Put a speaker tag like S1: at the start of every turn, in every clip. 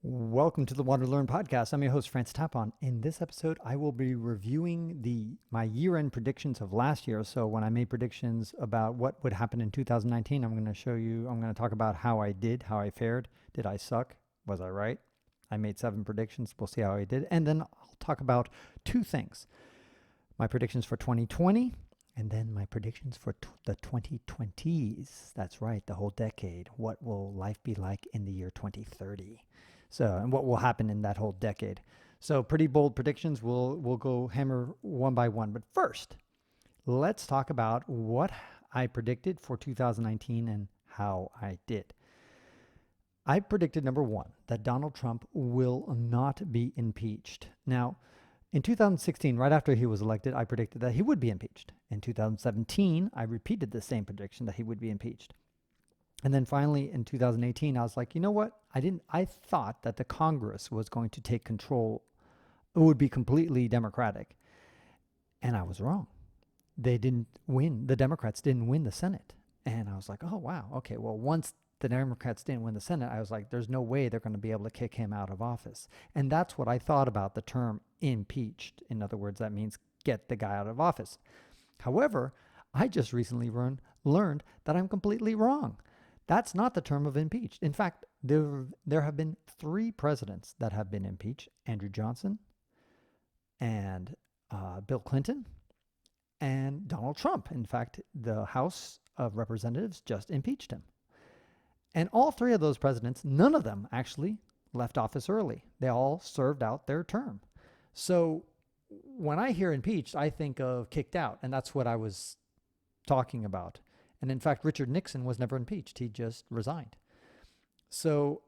S1: Welcome to the Want to Learn podcast. I'm your host, Tapon. In this episode, I will be reviewing my year-end predictions of last year. So when I made predictions about what would happen in 2019, I'm going to talk about how I did, how I fared. Did I suck? Was I right? I made 7 predictions. We'll see how I did. And then I'll talk about 2 things. My predictions for 2020 and then my predictions for the 2020s. That's right, the whole decade. What will life be like in the year 2030? And what will happen in that whole decade. So pretty bold predictions. We'll go hammer one by one. But first, let's talk about what I predicted for 2019 and how I did. I predicted, number 1, that Donald Trump will not be impeached. Now, in 2016, right after he was elected, I predicted that he would be impeached. In 2017, I repeated the same prediction that he would be impeached. And then finally in 2018, I was like, you know what? I thought that the Congress was going to take control. It would be completely Democratic. And I was wrong. They didn't win. The Democrats didn't win the Senate. And I was like, oh, wow. Okay, well, once the Democrats didn't win the Senate, I was like, there's no way they're going to be able to kick him out of office. And that's what I thought about the term impeached. In other words, that means get the guy out of office. However, I just recently learned that I'm completely wrong. That's not the term of impeached. In fact, there have been 3 presidents that have been impeached: Andrew Johnson and Bill Clinton and Donald Trump. In fact, the House of Representatives just impeached him. And all 3 of those presidents, none of them actually left office early. They all served out their term. So when I hear impeached, I think of kicked out, and that's what I was talking about. And in fact, Richard Nixon was never impeached. He just resigned. So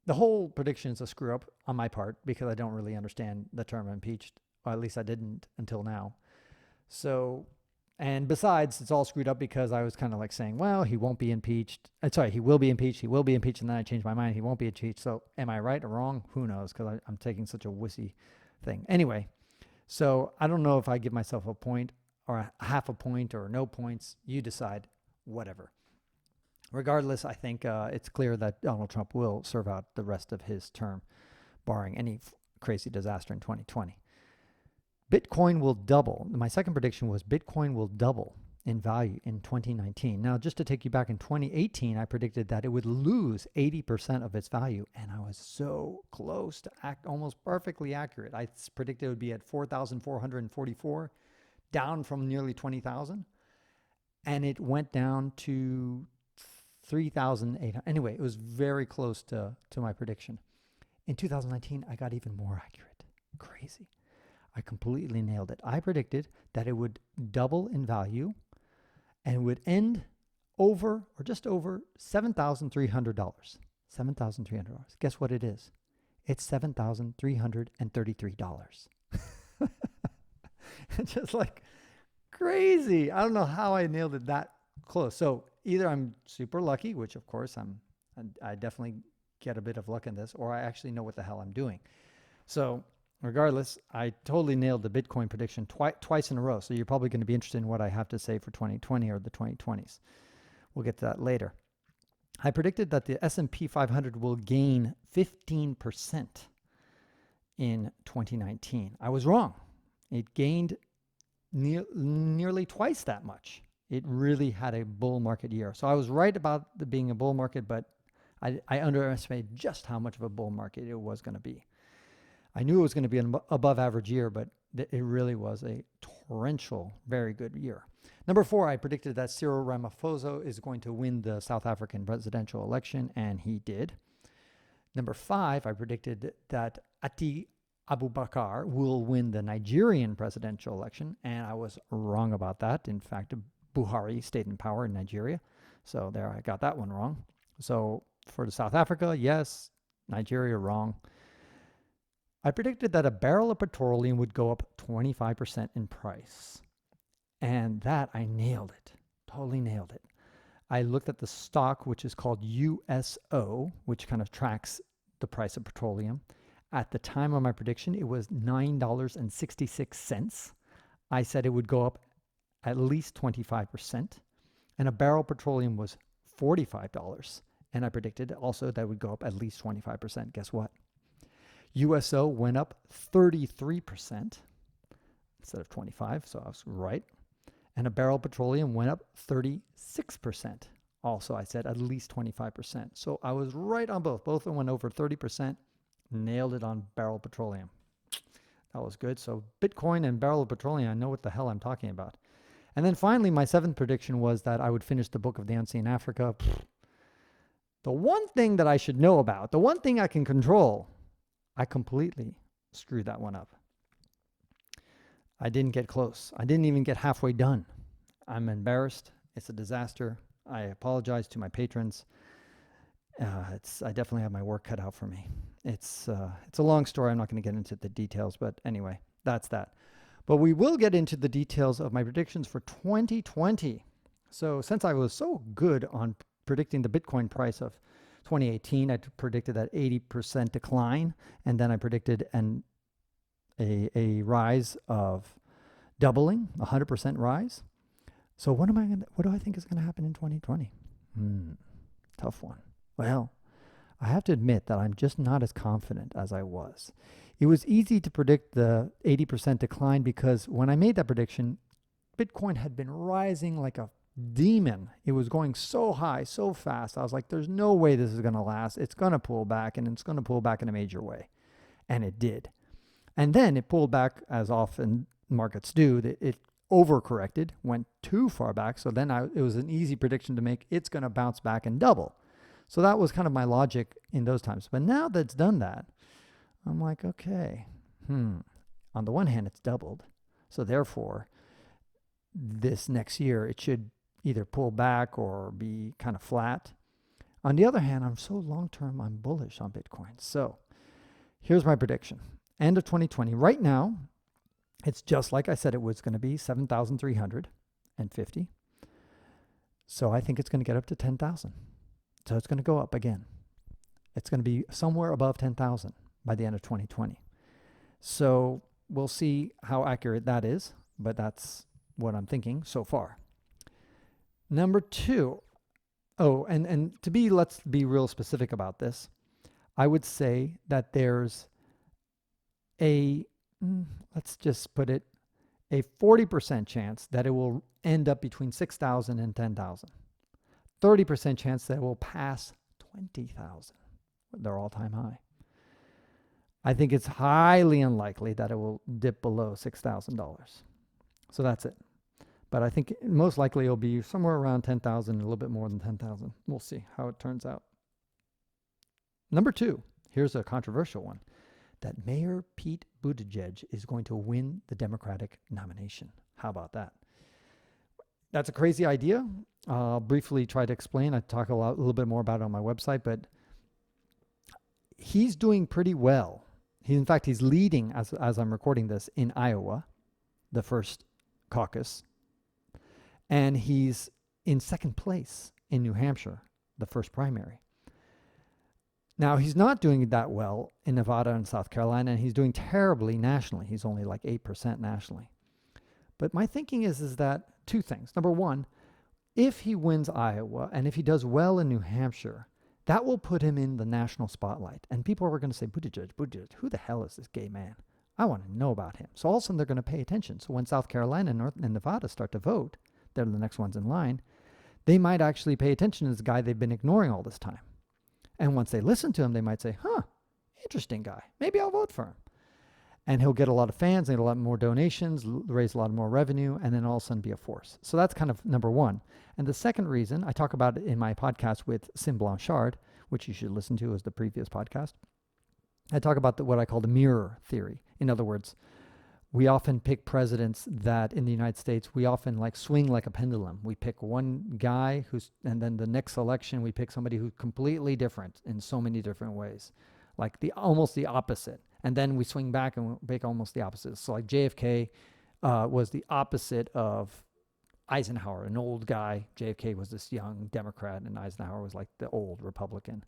S1: the whole prediction is a screw up on my part because I don't really understand the term impeached, or at least I didn't until now. So, and besides, it's all screwed up because I was kind of like saying, well, he won't be impeached. He will be impeached. He will be impeached. And then I changed my mind. He won't be impeached. So am I right or wrong? Who knows? Because I'm taking such a wussy thing. Anyway, so I don't know if I give myself a point or a half a point or no points. You decide, whatever. Regardless, I think it's clear that Donald Trump will serve out the rest of his term, barring any crazy disaster in 2020. Bitcoin will double. My second prediction was Bitcoin will double in value in 2019. Now, just to take you back, in 2018, I predicted that it would lose 80% of its value, and I was so close to almost perfectly accurate. I predicted it would be at 4,444, down from nearly 20,000, and it went down to 3,800. Anyway, it was very close to my prediction. In 2019, I got even more accurate. Crazy. I completely nailed it. I predicted that it would double in value and would end over or just over $7,300. $7,300. Guess what it is? It's $7,333. Just like crazy. I don't know how I nailed it that close. So either I'm super lucky, which of course I definitely get a bit of luck in this, or I actually know what the hell I'm doing. So regardless, I totally nailed the Bitcoin prediction twice in a row. So you're probably going to be interested in what I have to say for 2020 or the 2020s. We'll get to that later. I predicted that the S&P 500 will gain 15% in 2019. I was wrong. It gained nearly twice that much. It really had a bull market year. So I was right about the being a bull market, but I underestimated just how much of a bull market it was going to be. I knew it was going to be an above average year, but it really was a torrential, very good year. Number 4, I predicted that Cyril Ramaphosa is going to win the South African presidential election, and he did. Number 5, I predicted that Atiku Abubakar will win the Nigerian presidential election, and I was wrong about that. In fact, Buhari stayed in power in Nigeria, so there I got that one wrong. So for the South Africa, yes. Nigeria, wrong. I predicted that a barrel of petroleum would go up 25% in price, and that I nailed it. Totally nailed it. I looked at the stock, which is called USO, which kind of tracks the price of petroleum. At the time of my prediction, it was $9.66. I said it would go up at least 25%. And a barrel of petroleum was $45. And I predicted also that it would go up at least 25%. Guess what? USO went up 33% instead of 25, so I was right. And a barrel of petroleum went up 36%. Also, I said at least 25%. So I was right on both. Both of them went over 30%. Nailed it on barrel of petroleum. That was good. So Bitcoin and barrel of petroleum, I know what the hell I'm talking about. And then finally, my seventh prediction was that I would finish the Book of the Unseen Africa. The one thing that I should know about, the one thing I can control, I completely screwed that one up. I didn't get close. I didn't even get halfway done. I'm embarrassed. It's a disaster. I apologize to my patrons. I definitely have my work cut out for me. It's a long story. I'm not going to get into the details, but anyway, that's that. But we will get into the details of my predictions for 2020. So since I was so good on predicting the Bitcoin price of 2018, I predicted that 80% decline, and then I predicted a rise of doubling, 100% rise. So what do I think is going to happen in 2020? Tough one. Well, I have to admit that I'm just not as confident as I was. It was easy to predict the 80% decline because when I made that prediction, Bitcoin had been rising like a demon. It was going so high, so fast. I was like, there's no way this is going to last. It's going to pull back, and it's going to pull back in a major way. And it did. And then it pulled back, as often markets do. It overcorrected, went too far back. So then it was an easy prediction to make. It's going to bounce back and double. So that was kind of my logic in those times. But now that it's done that, I'm like, okay, on the one hand, it's doubled. So therefore, this next year, it should either pull back or be kind of flat. On the other hand, I'm so long-term, I'm bullish on Bitcoin. So here's my prediction. End of 2020. Right now, it's just like I said it was going to be, 7,350. So I think it's going to get up to 10,000. So it's going to go up again. It's going to be somewhere above 10,000 by the end of 2020. So we'll see how accurate that is, but that's what I'm thinking so far. Number two, and let's be real specific about this. I would say that there's let's just put it, a 40% chance that it will end up between 6,000 and 10,000. 30% chance that it will pass 20,000, their all-time high. I think it's highly unlikely that it will dip below $6,000. So that's it. But I think most likely it'll be somewhere around 10,000, a little bit more than 10,000. We'll see how it turns out. Number two, here's a controversial one, that Mayor Pete Buttigieg is going to win the Democratic nomination. How about that? That's a crazy idea. I'll briefly try to explain. I talk a little bit more about it on my website, but he's doing pretty well. In fact, he's leading, as I'm recording this, in Iowa, the first caucus. And he's in second place in New Hampshire, the first primary. Now, he's not doing that well in Nevada and South Carolina, and he's doing terribly nationally. He's only like 8% nationally. But my thinking is that two things. Number one, if he wins Iowa and if he does well in New Hampshire, that will put him in the national spotlight. And people are going to say, Buttigieg, who the hell is this gay man? I want to know about him. So all of a sudden they're going to pay attention. So when South Carolina and Nevada start to vote, they're the next ones in line, they might actually pay attention to this guy they've been ignoring all this time. And once they listen to him, they might say, interesting guy. Maybe I'll vote for him. And he'll get a lot of fans, get a lot more donations, raise a lot more revenue, and then all of a sudden be a force. So that's kind of number one. And the second reason, I talk about it in my podcast with Sim Blanchard, which you should listen to as the previous podcast. I talk about what I call the mirror theory. In other words, we often pick presidents that in the United States, we often swing like a pendulum. We pick one guy and then the next election, we pick somebody who's completely different in so many different ways, almost the opposite. And then we swing back and pick almost the opposite. So JFK was the opposite of Eisenhower, an old guy. JFK was this young Democrat, and Eisenhower was like the old Republican,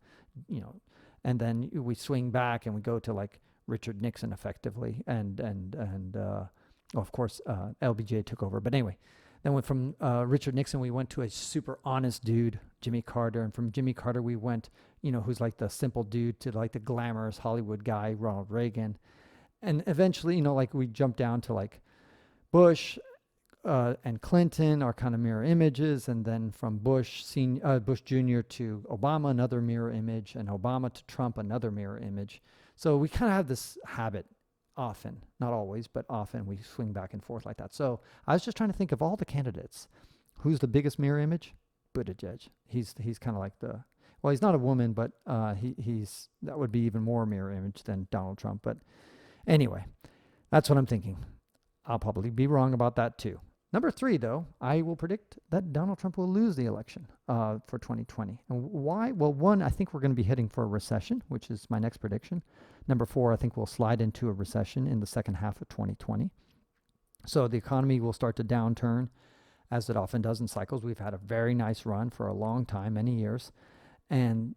S1: And then we swing back and we go to Richard Nixon effectively, and of course LBJ took over. But anyway, Then went from Richard Nixon, we went to a super honest dude, Jimmy Carter. And from Jimmy Carter, we went, who's like the simple dude, to like the glamorous Hollywood guy, Ronald Reagan. And eventually, like we jumped down to like Bush and Clinton are kind of mirror images. And then from Bush Jr. to Obama, another mirror image. And Obama to Trump, another mirror image. So we kind of have this habit often, not always, but often we swing back and forth like that. So I was just trying to think of all the candidates. Who's the biggest mirror image? Buttigieg. He's kind of like he's not a woman, but he's that would be even more mirror image than Donald Trump. But anyway, that's what I'm thinking. I'll probably be wrong about that too. Number 3, though, I will predict that Donald Trump will lose the election for 2020. And why? Well, 1, I think we're going to be heading for a recession, which is my next prediction. Number 4, I think we'll slide into a recession in the second half of 2020. So the economy will start to downturn, as it often does in cycles. We've had a very nice run for a long time, many years. And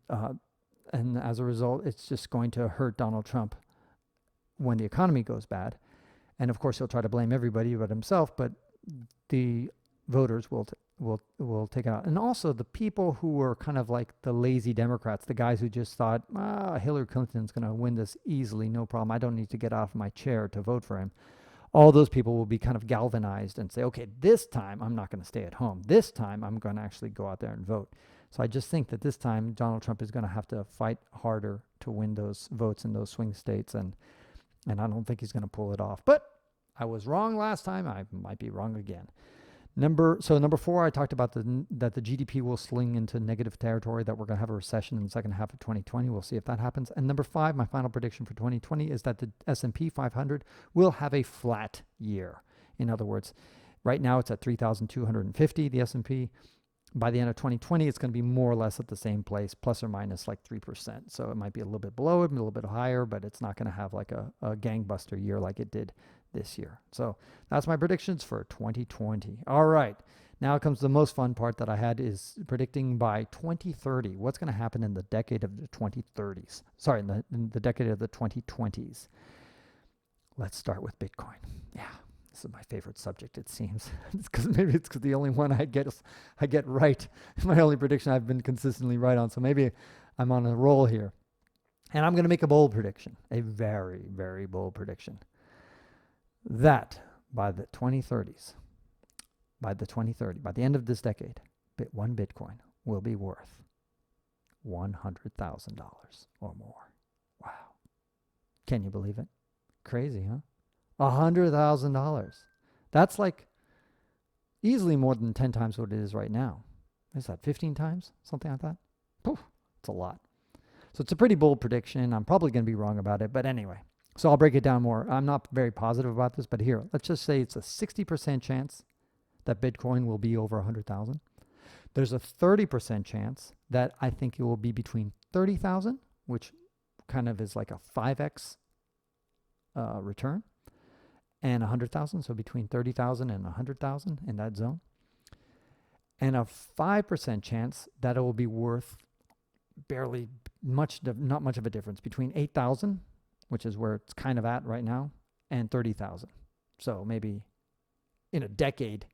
S1: as a result, it's just going to hurt Donald Trump when the economy goes bad. And of course, he'll try to blame everybody but himself, but the voters will take it out. And also the people who were kind of like the lazy Democrats, the guys who just thought, Hillary Clinton's going to win this easily, no problem. I don't need to get off my chair to vote for him. All those people will be kind of galvanized and say, okay, this time I'm not going to stay at home. This time I'm going to actually go out there and vote. So I just think that this time Donald Trump is going to have to fight harder to win those votes in those swing states. And I don't think he's going to pull it off. But I was wrong last time. I might be wrong again. Number 4, I talked about that the GDP will sling into negative territory, that we're going to have a recession in the second half of 2020. We'll see if that happens. And number 5, my final prediction for 2020 is that the S&P 500 will have a flat year. In other words, right now it's at 3,250, the S&P. By the end of 2020, it's going to be more or less at the same place, plus or minus like 3%. So it might be a little bit below it, a little bit higher, but it's not going to have like a gangbuster year like it did this year. So that's my predictions for 2020. All right. Now comes the most fun part that I had, is predicting by 2030 what's going to happen in the decade of the 2030s. Sorry, in the decade of the 2020s. Let's start with Bitcoin. Yeah, this is my favorite subject, it seems. Maybe it's because the only one I get right. My only prediction I've been consistently right on. So maybe I'm on a roll here. And I'm going to make a bold prediction, a very, very bold prediction, that by the 2030s, by the end of this decade, one Bitcoin will be worth $100,000 or more. Wow. Can you believe it? Crazy, huh? $100,000. That's like easily more than 10 times what it is right now. Is that 15 times? Something like that? Poof, it's a lot. So it's a pretty bold prediction. I'm probably going to be wrong about it, but anyway. So I'll break it down more. I'm not very positive about this, but here, let's just say it's a 60% chance that Bitcoin will be over 100,000. There's a 30% chance that I think it will be between 30,000, which kind of is like a 5x return, and 100,000, so between 30,000 and 100,000 in that zone. And a 5% chance that it will be worth not much of a difference, between 8,000, which is where it's kind of at right now, and 30,000. So maybe in a decade,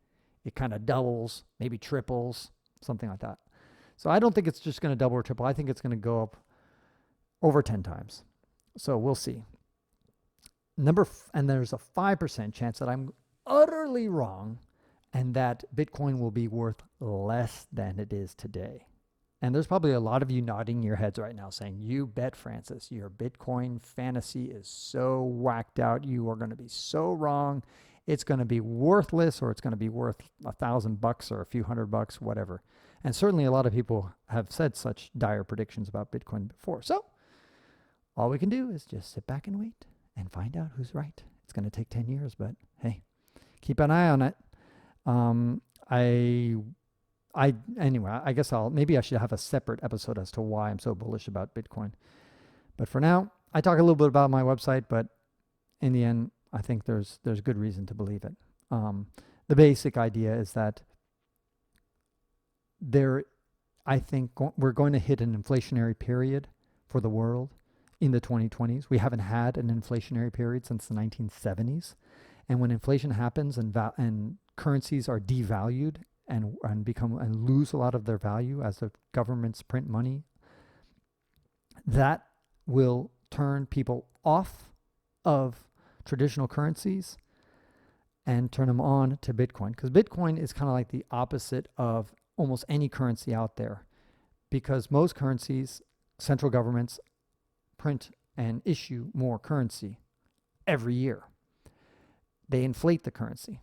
S1: it kind of doubles, maybe triples, something like that. So I don't think it's just going to double or triple. I think it's going to go up over 10 times. So we'll see. And there's a 5% chance that I'm utterly wrong and that Bitcoin will be worth less than it is today. And there's probably a lot of you nodding your heads right now saying, you bet, Francis, your Bitcoin fantasy is so whacked out. You are going to be so wrong. It's going to be worthless, or it's going to be worth $1,000 or a few $100, whatever. And certainly a lot of people have said such dire predictions about Bitcoin before. So all we can do is just sit back and wait and find out who's right. It's going to take 10 years, but hey, keep an eye on it. Anyway, I guess maybe I should have a separate episode as to why I'm so bullish about Bitcoin. But for now, I talk a little bit about my website, but in the end, I think there's good reason to believe it. The basic idea is that I think we're going to hit an inflationary period for the world in the 2020s. We haven't had an inflationary period since the 1970s. And when inflation happens and currencies are devalued and lose a lot of their value as the governments print money, that will turn people off of traditional currencies and turn them on to Bitcoin. Because Bitcoin is kind of like the opposite of almost any currency out there. Because most currencies, central governments print and issue more currency every year. They inflate the currency,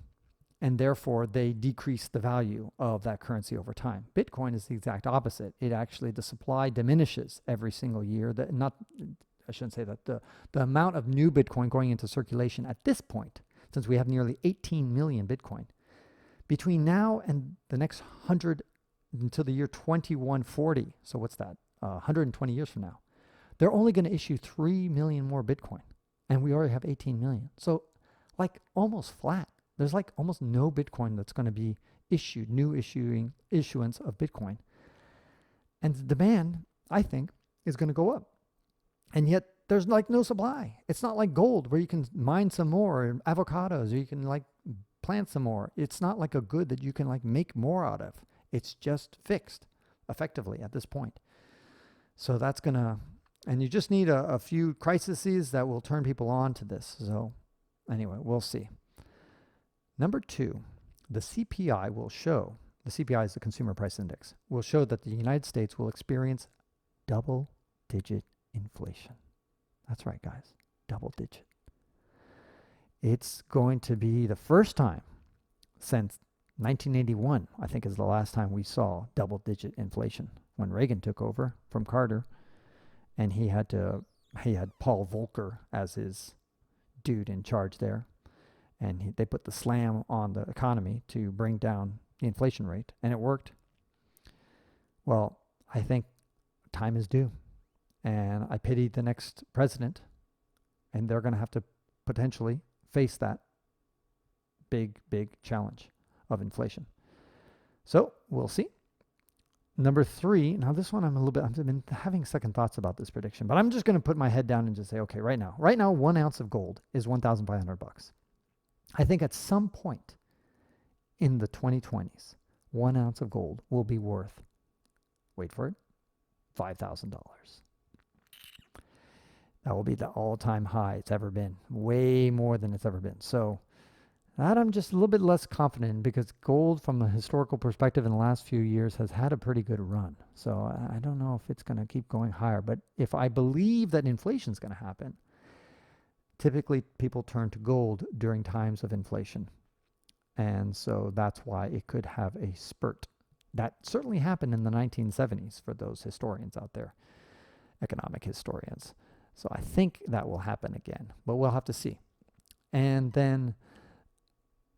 S1: and therefore they decrease the value of that currency over time. Bitcoin is the exact opposite. It actually, the supply diminishes every single year. I shouldn't say that. The amount of new Bitcoin going into circulation at this point, since we have nearly 18 million Bitcoin, between now and the next 100 until the year 2140, so what's that, 120 years from now, they're only going to issue 3 million more Bitcoin, and we already have 18 million. So like almost flat. There's like almost no Bitcoin that's going to be issued, issuance of Bitcoin. And the demand, I think, is going to go up. And yet there's like no supply. It's not like gold where you can mine some more, or avocados, or you can like plant some more. It's not like a good that you can like make more out of. It's just fixed effectively at this point. So that's going to, and you just need a few crises that will turn people on to this. So anyway, we'll see. Number 2, the CPI will show, the CPI is the Consumer Price Index, will show that the United States will experience double-digit inflation. That's right, guys, double-digit. It's going to be the first time since 1981, I think, is the last time we saw double-digit inflation, when Reagan took over from Carter, and he had Paul Volcker as his dude in charge there. And they put the slam on the economy to bring down the inflation rate, and it worked. Well, I think time is due, and I pity the next president, and they're going to have to potentially face that big, big challenge of inflation. So we'll see. Number 3, now this one I've been having second thoughts about this prediction, but I'm just going to put my head down and just say, okay, right now, 1 ounce of gold is $1,500. I think at some point in the 2020s, 1 ounce of gold will be worth, wait for it, $5,000. That will be the all-time high it's ever been, way more than it's ever been. So that I'm just a little bit less confident in, because gold, from a historical perspective in the last few years, has had a pretty good run. So I don't know if it's going to keep going higher. But if I believe that inflation is going to happen, typically people turn to gold during times of inflation. And so that's why it could have a spurt. That certainly happened in the 1970s for those historians out there, economic historians. So I think that will happen again, but we'll have to see. And then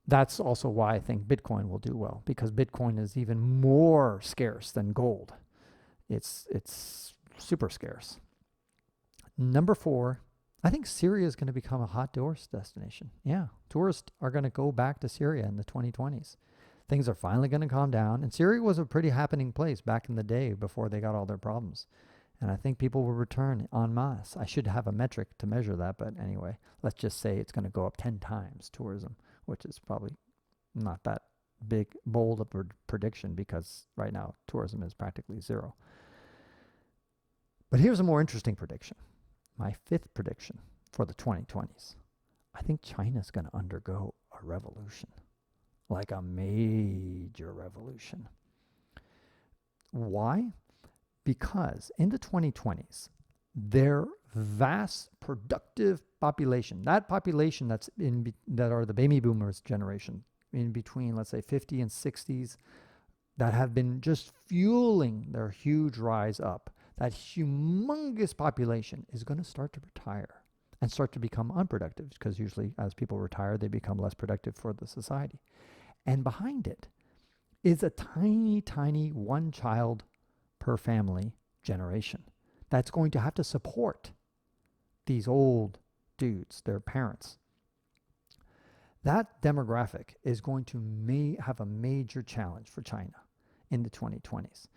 S1: that's also why I think Bitcoin will do well, because Bitcoin is even more scarce than gold. It's super scarce. Number 4, I think Syria is going to become a hot tourist destination. Yeah, tourists are going to go back to Syria in the 2020s. Things are finally going to calm down. And Syria was a pretty happening place back in the day before they got all their problems. And I think people will return en masse. I should have a metric to measure that. But anyway, let's just say it's going to go up 10 times tourism, which is probably not that bold of a prediction, because right now tourism is practically zero. But here's a more interesting prediction. My 5th prediction for the 2020s. I think China's going to undergo a revolution, like a major revolution. Why? Because in the 2020s, their vast productive population, that population that are the baby boomers generation, in between, let's say, 50 and 60s, that have been just fueling their huge rise up, that humongous population is going to start to retire and start to become unproductive, because usually as people retire, they become less productive for the society. And behind it is a tiny, tiny 1 child per family generation that's going to have to support these old dudes, their parents. That demographic is going to have a major challenge for China in the 2020s.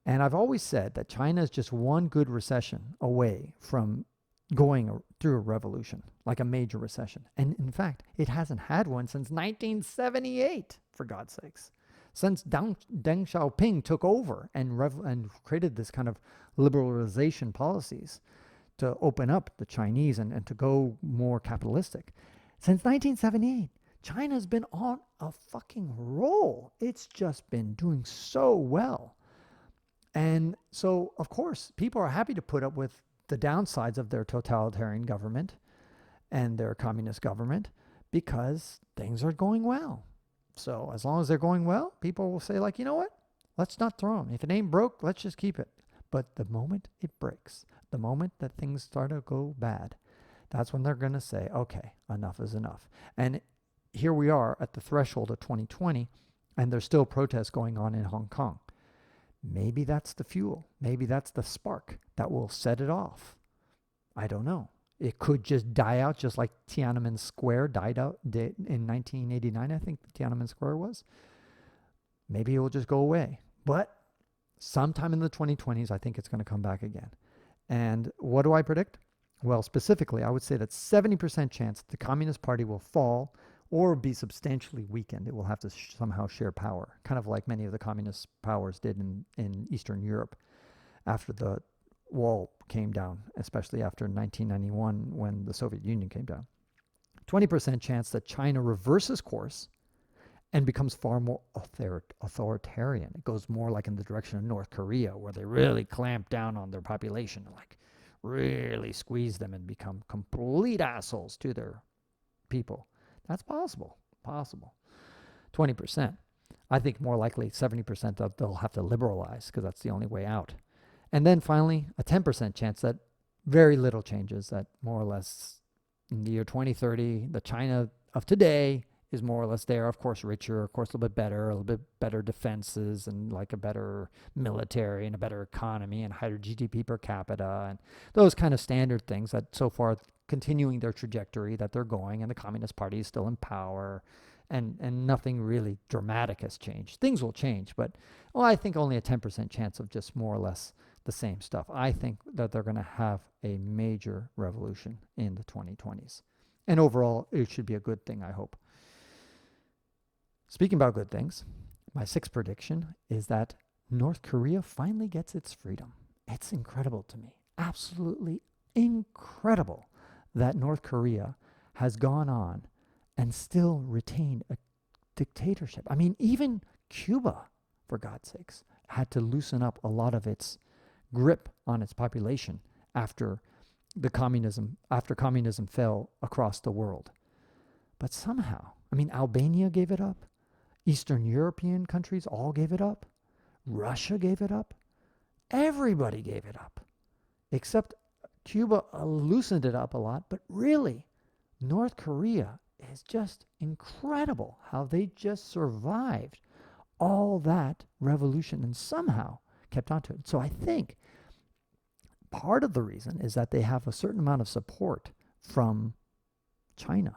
S1: And I've always said that China is just one good recession away from through a revolution, like a major recession. And in fact, it hasn't had one since 1978, for God's sakes. Since Deng Xiaoping took over and created this kind of liberalization policies to open up the Chinese and to go more capitalistic. Since 1978, China's been on a fucking roll. It's just been doing so well. And so, of course, people are happy to put up with the downsides of their totalitarian government and their communist government because things are going well. So as long as they're going well, people will say, like, you know what? Let's not throw them. If it ain't broke, let's just keep it. But the moment it breaks, the moment that things start to go bad, that's when they're going to say, okay, enough is enough. And here we are at the threshold of 2020, and there's still protests going on in Hong Kong. Maybe that's the fuel. Maybe that's the spark that will set it off. I don't know. It could just die out, just like Tiananmen Square died out in 1989, I think Tiananmen Square was. Maybe it will just go away. But sometime in the 2020s, I think it's going to come back again. And what do I predict? Well, specifically, I would say that 70% chance the Communist Party will fall or be substantially weakened. It will have to somehow share power, kind of like many of the communist powers did in Eastern Europe after the wall came down, especially after 1991 when the Soviet Union came down. 20% chance that China reverses course and becomes far more authoritarian. It goes more like in the direction of North Korea, where they really clamp down on their population, like really squeeze them and become complete assholes to their people. That's possible. 20%. I think more likely 70% that they'll have to liberalize because that's the only way out. And then finally, a 10% chance that very little changes, that more or less in the year 2030, the China of today is more or less there. Of course, richer, of course, a little bit better defenses and like a better military and a better economy and higher GDP per capita and those kind of standard things that so far continuing their trajectory that they're going, and the Communist Party is still in power, and nothing really dramatic has changed. Things will change, but I think only a 10% chance of just more or less the same stuff. I think that they're going to have a major revolution in the 2020s. And overall, it should be a good thing, I hope. Speaking about good things, my sixth prediction is that North Korea finally gets its freedom. It's incredible to me. Absolutely incredible that North Korea has gone on and still retained a dictatorship. I mean, even Cuba, for God's sakes, had to loosen up a lot of its grip on its population after communism fell across the world. But somehow, I mean, Albania gave it up. Eastern European countries all gave it up. Russia gave it up. Everybody gave it up. Except Cuba loosened it up a lot, but really, North Korea is just incredible how they just survived all that revolution and somehow kept on to it. So I think part of the reason is that they have a certain amount of support from China.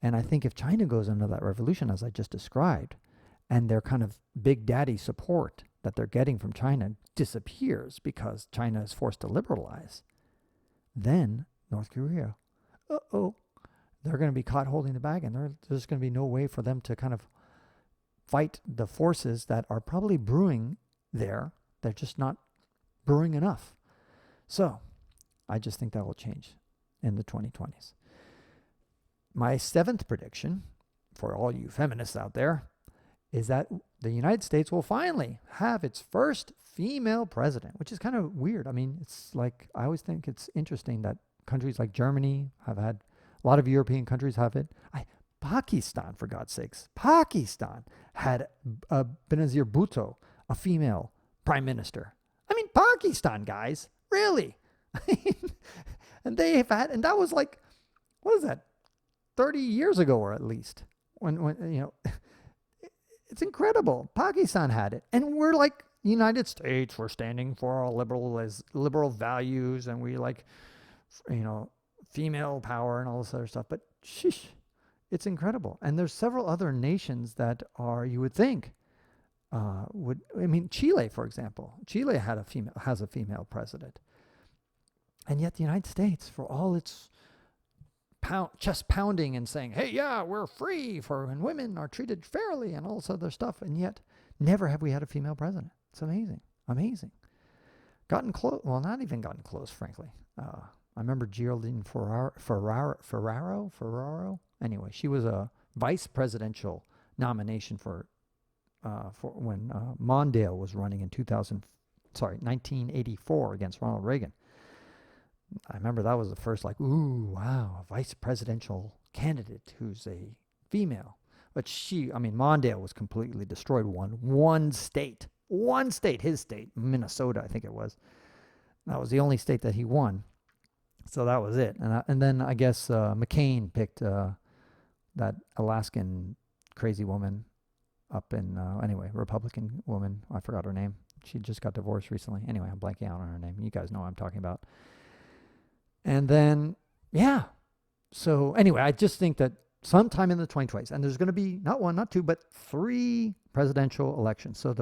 S1: And I think if China goes into that revolution, as I just described, and their kind of big daddy support that they're getting from China disappears because China is forced to liberalize, then North Korea, they're going to be caught holding the bag, and there's going to be no way for them to kind of fight the forces that are probably brewing there. They're just not brewing enough. So I just think that will change in the 2020s. My seventh prediction, for all you feminists out there, is that the United States will finally have its first female president, which is kind of weird. I mean, it's like, I always think it's interesting that countries like Germany have had, a lot of European countries have it. Pakistan, for God's sakes, Pakistan had Benazir Bhutto, a female prime minister. I mean, Pakistan, guys, really? And they have had, and that was like, what is that, 30 years ago, or at least, when you know, it's incredible. Pakistan had it. And we're like, United States, we're standing for our liberal values, and we like, you know, female power and all this other stuff. But sheesh, it's incredible. And there's several other nations that are, you would think, Chile, for example. Chile has a female president. And yet the United States, for all its chest pounding and saying, hey, yeah, we're free and women are treated fairly and all this other stuff. And yet never have we had a female president. It's amazing. Amazing. Gotten close. Well, not even gotten close, frankly. I remember Geraldine Ferraro. Anyway, she was a vice presidential nomination for when Mondale was running in 1984 against Ronald Reagan. I remember that was the first, like, ooh, wow, a vice presidential candidate who's a female. But Mondale was completely destroyed. One state, his state, Minnesota, I think it was. That was the only state that he won. So that was it. And then I guess McCain picked that Alaskan crazy woman up in, Republican woman. I forgot her name. She just got divorced recently. Anyway, I'm blanking out on her name. You guys know what I'm talking about. And then, yeah. So anyway, I just think that sometime in the 2020s, and there's going to be not one, not two, but 3 presidential elections. So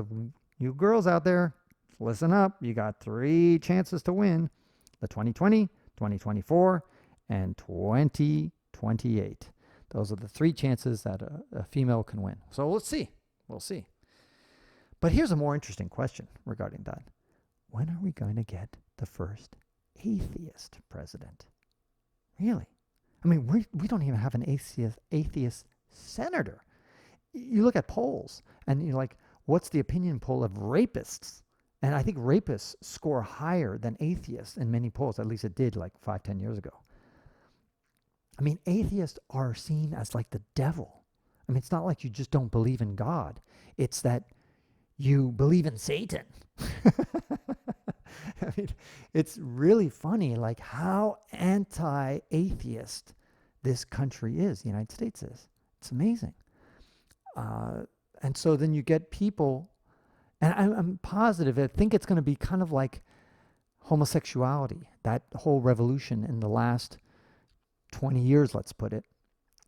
S1: you girls out there, listen up. You got 3 chances to win: the 2020, 2024, and 2028. Those are the 3 chances that a female can win. So let's see. We'll see. But here's a more interesting question regarding that. When are we going to get the first atheist president? Really? I mean, we don't even have an atheist senator. You look at polls, and you're like, what's the opinion poll of rapists? And I think rapists score higher than atheists in many polls. At least it did like 5-10 years ago. I mean, atheists are seen as like the devil. I mean, it's not like you just don't believe in God. It's that you believe in Satan. I mean, it's really funny, like how anti-atheist this country is, the United States is. It's amazing. And so then you get people, and I'm positive, I think it's going to be kind of like homosexuality, that whole revolution in the last 20 years, let's put it,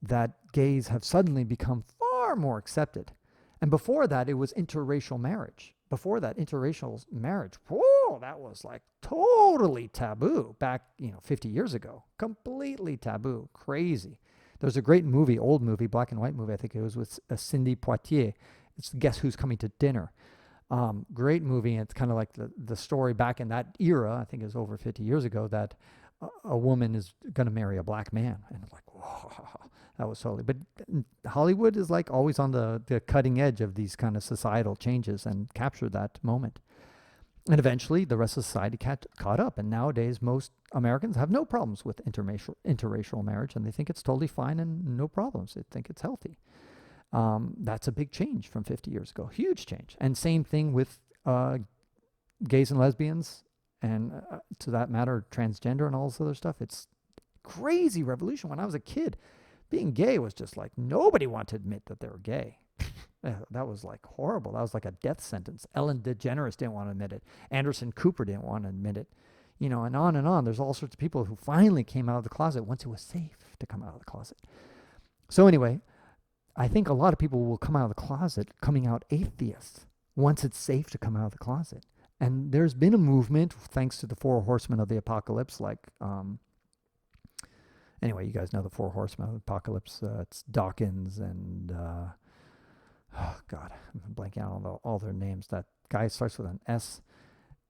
S1: that gays have suddenly become far more accepted. And before that, it was interracial marriage. Before that, interracial marriage, whoa, that was like totally taboo back, 50 years ago. Completely taboo. Crazy. There's a great movie, old movie, black and white movie, I think it was with Cindy Poitier. It's Guess Who's Coming to Dinner. Great movie. It's kind of like the story back in that era, I think it was over 50 years ago, that a woman is going to marry a black man. And it's like, whoa, that was totally. But Hollywood is like always on the cutting edge of these kind of societal changes and captured that moment. And eventually the rest of society caught up. And nowadays most Americans have no problems with interracial marriage, and they think it's totally fine and no problems. They think it's healthy. That's a big change from 50 years ago. Huge change. And same thing with gays and lesbians, and to that matter, transgender and all this other stuff. It's crazy revolution. When I was a kid, being gay was just like, nobody wanted to admit that they were gay. That was like horrible. That was like a death sentence. Ellen DeGeneres didn't want to admit it. Anderson Cooper didn't want to admit it. And on and on. There's all sorts of people who finally came out of the closet once it was safe to come out of the closet. So anyway, I think a lot of people will come out of the closet coming out atheists once it's safe to come out of the closet. And there's been a movement, thanks to the 4 horsemen of the apocalypse, like, anyway, you guys know the 4 horsemen of the apocalypse. It's Dawkins and, oh God, I'm blanking out on all their names. That guy starts with an S.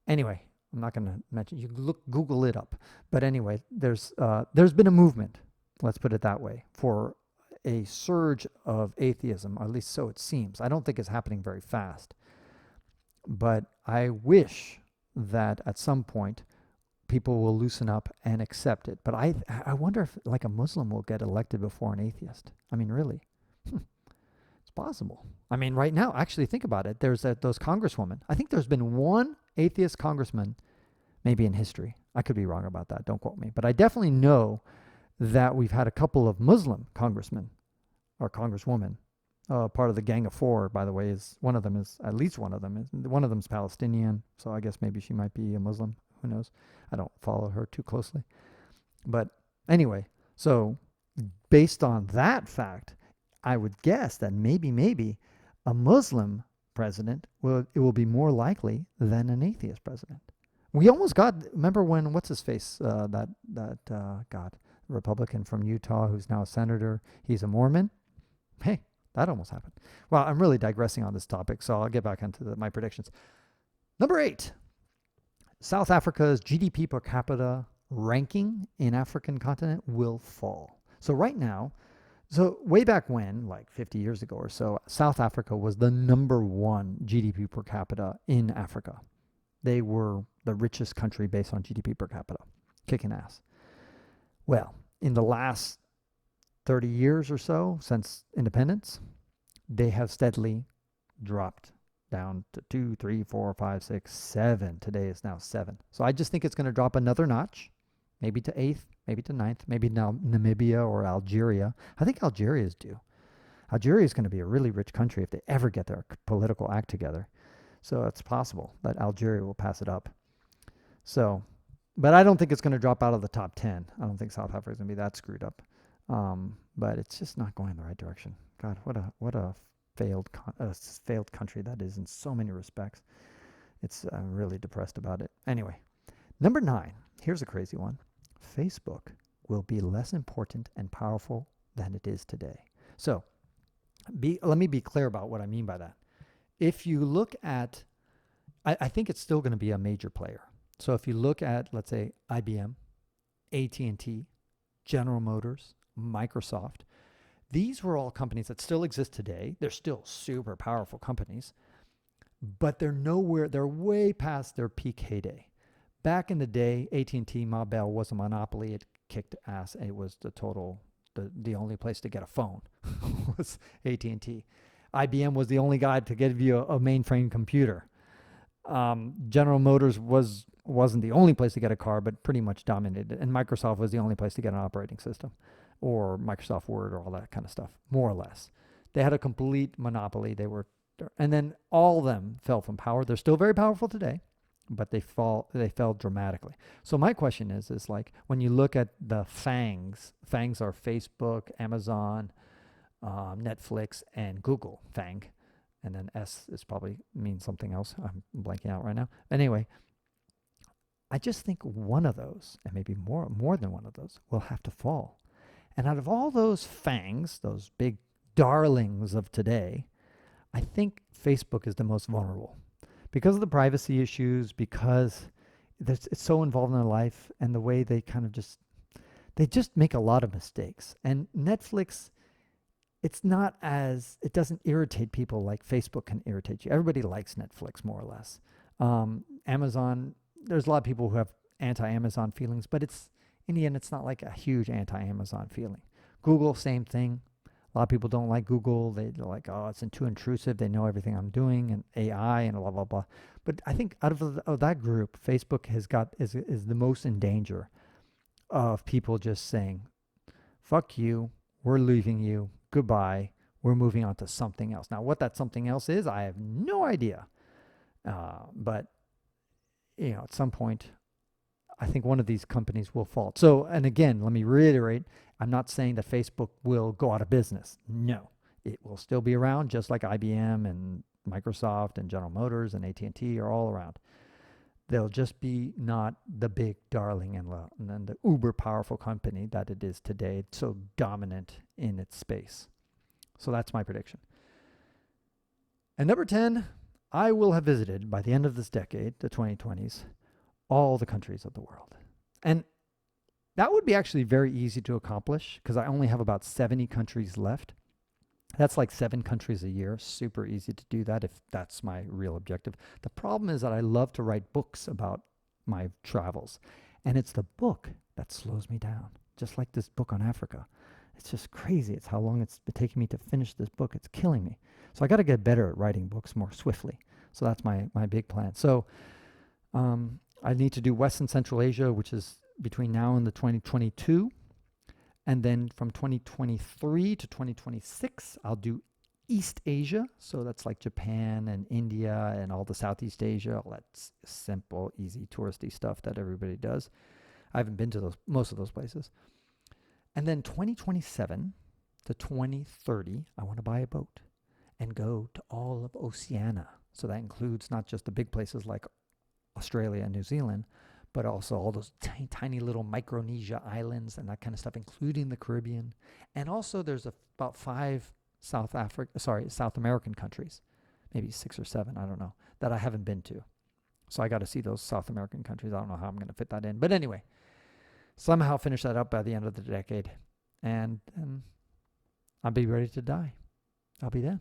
S1: Anyway, I'm not going to mention, you Google it up. But anyway, there's been a movement, let's put it that way, for a surge of atheism, or at least so it seems. I don't think it's happening very fast. But I wish that at some point people will loosen up and accept it. But I wonder if like a Muslim will get elected before an atheist. I mean, really? It's possible. I mean, right now, actually think about it. There's those congresswomen. I think there's been one atheist congressman maybe in history. I could be wrong about that. Don't quote me. But I definitely know that we've had a couple of Muslim congressmen or congresswomen. Part of the Gang of Four, by the way, is one of them is one of them's Palestinian, so I guess maybe she might be a Muslim. Who knows? I don't follow her too closely. But anyway, so based on that fact, I would guess that maybe a Muslim president will be more likely than an atheist president. We almost got, remember when, what's his face, God, Republican from Utah who's now a senator, he's a Mormon. Hey, that almost happened. Well, I'm really digressing on this topic, so I'll get back into my predictions. Number 8, South Africa's GDP per capita ranking in African continent will fall. So right now, so way back when, like 50 years ago or so, South Africa was the number 1 GDP per capita in Africa. They were the richest country based on GDP per capita, kicking ass. Well, in the last 30 years or so since independence, they have steadily dropped down to 2, 3, 4, 5, 6, 7. Today is now 7. So I just think it's going to drop another notch, maybe to 8th, maybe to 9th, maybe now Namibia or Algeria. I think Algeria is due. Algeria is going to be a really rich country if they ever get their political act together. So it's possible that Algeria will pass it up. So, but I don't think it's going to drop out of the top 10. I don't think South Africa is going to be that screwed up. But it's just not going in the right direction. God, what a failed country that is in so many respects. I'm really depressed about it. Anyway, number 9. Here's a crazy one. Facebook will be less important and powerful than it is today. So, let me be clear about what I mean by that. If you look at, I think it's still going to be a major player. So if you look at, let's say, IBM, AT&T, General Motors, Microsoft, these were all companies that still exist today. They're still super powerful companies, but they're way past their peak heyday. Back in the day, AT&T Mobile was a monopoly. It kicked ass. It was the only place to get a phone was AT&T. IBM was the only guy to give you a mainframe computer. General Motors wasn't the only place to get a car, but pretty much dominated. And Microsoft was the only place to get an operating system or Microsoft Word or all that kind of stuff, more or less. They had a complete monopoly. And then all of them fell from power. They're still very powerful today, but they fell dramatically. So my question is like when you look at the FANGs are Facebook, Amazon, Netflix, and Google, FANG. And then S is probably means something else. I'm blanking out right now. Anyway, I just think one of those, and maybe more than one of those, will have to fall. And out of all those FANGs, those big darlings of today, I think Facebook is the most vulnerable. Because of the privacy issues, because it's so involved in their life, and the way they kind of they just make a lot of mistakes. And Netflix, it doesn't irritate people like Facebook can irritate you. Everybody likes Netflix more or less. Amazon, there's a lot of people who have anti-Amazon feelings, but in the end, it's not like a huge anti-Amazon feeling. Google, same thing. A lot of people don't like Google. They're like, oh, it's too intrusive. They know everything I'm doing and AI and blah, blah, blah. But I think out of that group, Facebook is the most in danger of people just saying, fuck you, we're leaving you, goodbye, we're moving on to something else. Now, what that something else is, I have no idea. But, at some point, I think one of these companies will fall. So, and again, let me reiterate, I'm not saying that Facebook will go out of business. No, it will still be around, just like IBM and Microsoft and General Motors and AT&T are all around. They'll just be not the big darling and the uber powerful company that it is today. It's so dominant in its space. So that's my prediction. And number 10, I will have visited by the end of this decade, the 2020s, all the countries of the world. And that would be actually very easy to accomplish because I only have about 70 countries left. That's like 7 countries a year. Super easy to do that if that's my real objective. The problem is that I love to write books about my travels. And it's the book that slows me down, just like this book on Africa. It's just crazy. It's how long it's been taking me to finish this book. It's killing me. So I got to get better at writing books more swiftly. So that's my big plan. So I need to do West and Central Asia, which is between now and the 2022. And then from 2023 to 2026, I'll do East Asia. So that's like Japan and India and all the Southeast Asia. All that simple, easy, touristy stuff that everybody does. I haven't been to most of those places. And then 2027 to 2030, I want to buy a boat and go to all of Oceania. So that includes not just the big places like Australia and New Zealand, but also all those tiny, tiny little Micronesia islands and that kind of stuff, including the Caribbean. And also there's about 5 South American countries, maybe 6 or 7, I don't know, that I haven't been to. So I got to see those South American countries. I don't know how I'm going to fit that in. But anyway, somehow finish that up by the end of the decade. And I'll be ready to die. I'll be dead.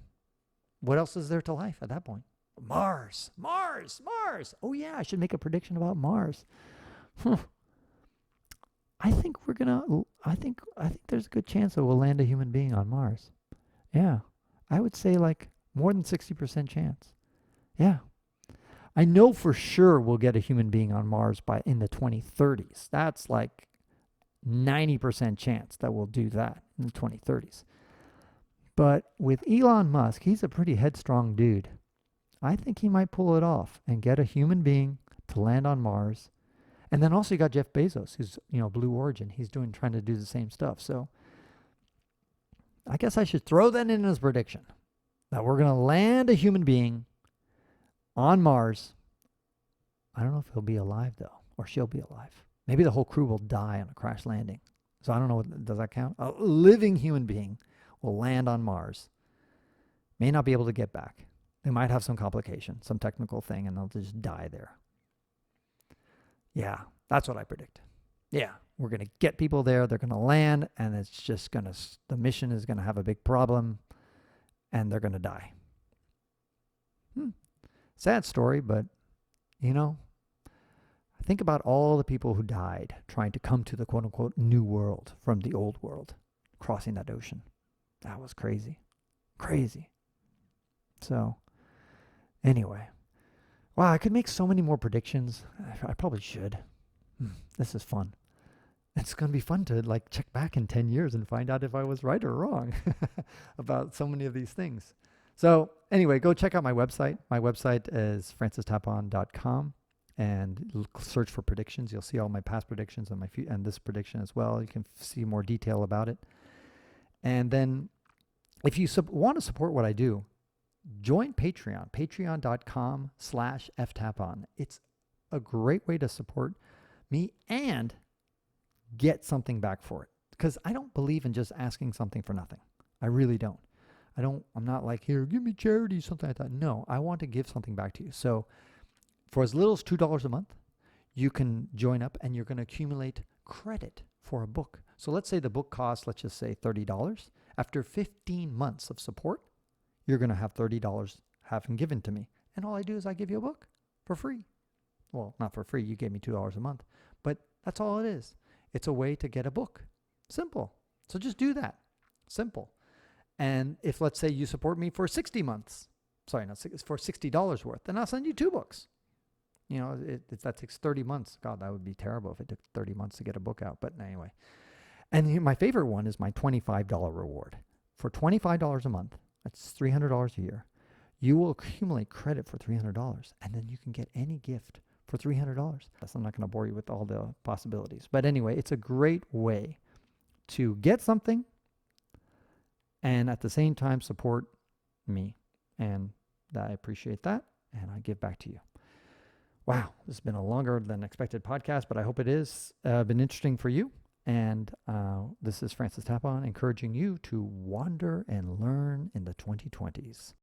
S1: What else is there to life at that point? Mars. Oh yeah, I should make a prediction about Mars. I think there's a good chance that we'll land a human being on Mars. Yeah. I would say like more than 60% chance. Yeah. I know for sure we'll get a human being on Mars in the 2030s. That's like 90% chance that we'll do that in the 2030s. But with Elon Musk, he's a pretty headstrong dude. I think he might pull it off and get a human being to land on Mars. And then also you got Jeff Bezos, who's, Blue Origin. He's trying to do the same stuff. So I guess I should throw that in as a prediction that we're going to land a human being on Mars. I don't know if he'll be alive though, or she'll be alive. Maybe the whole crew will die on a crash landing. So I don't know, does that count? A living human being will land on Mars. May not be able to get back. They might have some complication, some technical thing, and they'll just die there. Yeah, that's what I predict. Yeah, we're going to get people there. They're going to land, and it's just the mission is going to have a big problem, and they're going to die. Sad story, but, I think about all the people who died trying to come to the quote-unquote new world from the old world, crossing that ocean. That was crazy. Crazy. So, anyway. Wow, I could make so many more predictions. I probably should. This is fun. It's going to be fun to check back in 10 years and find out if I was right or wrong about so many of these things. So anyway, go check out my website. My website is francistapon.com and search for predictions. You'll see all my past predictions and this prediction as well. You can see more detail about it. And then if you want to support what I do, join Patreon, patreon.com/ftapon. It's a great way to support me and get something back for it. Because I don't believe in just asking something for nothing. I really don't. I'm not like, here, give me charity, something like that. No, I want to give something back to you. So for as little as $2 a month, you can join up and you're going to accumulate credit for a book. So let's say the book costs, let's just say $30. After 15 months of support, you're going to have $30 having given to me. And all I do is I give you a book for free. Well, not for free. You gave me $2 a month. But that's all it is. It's a way to get a book. Simple. So just do that. Simple. And if, let's say, you support me for 60 months, for $60 worth, then I'll send you 2 books. If that takes 30 months, God, that would be terrible if it took 30 months to get a book out. But anyway. And my favorite one is my $25 reward. For $25 a month, that's $300 a year, you will accumulate credit for $300. And then you can get any gift for $300. I'm not going to bore you with all the possibilities. But anyway, it's a great way to get something and at the same time support me. And I appreciate that. And I give back to you. Wow, this has been a longer than expected podcast, but I hope it is been interesting for you. And this is Francis Tapon encouraging you to wander and learn in the 2020s.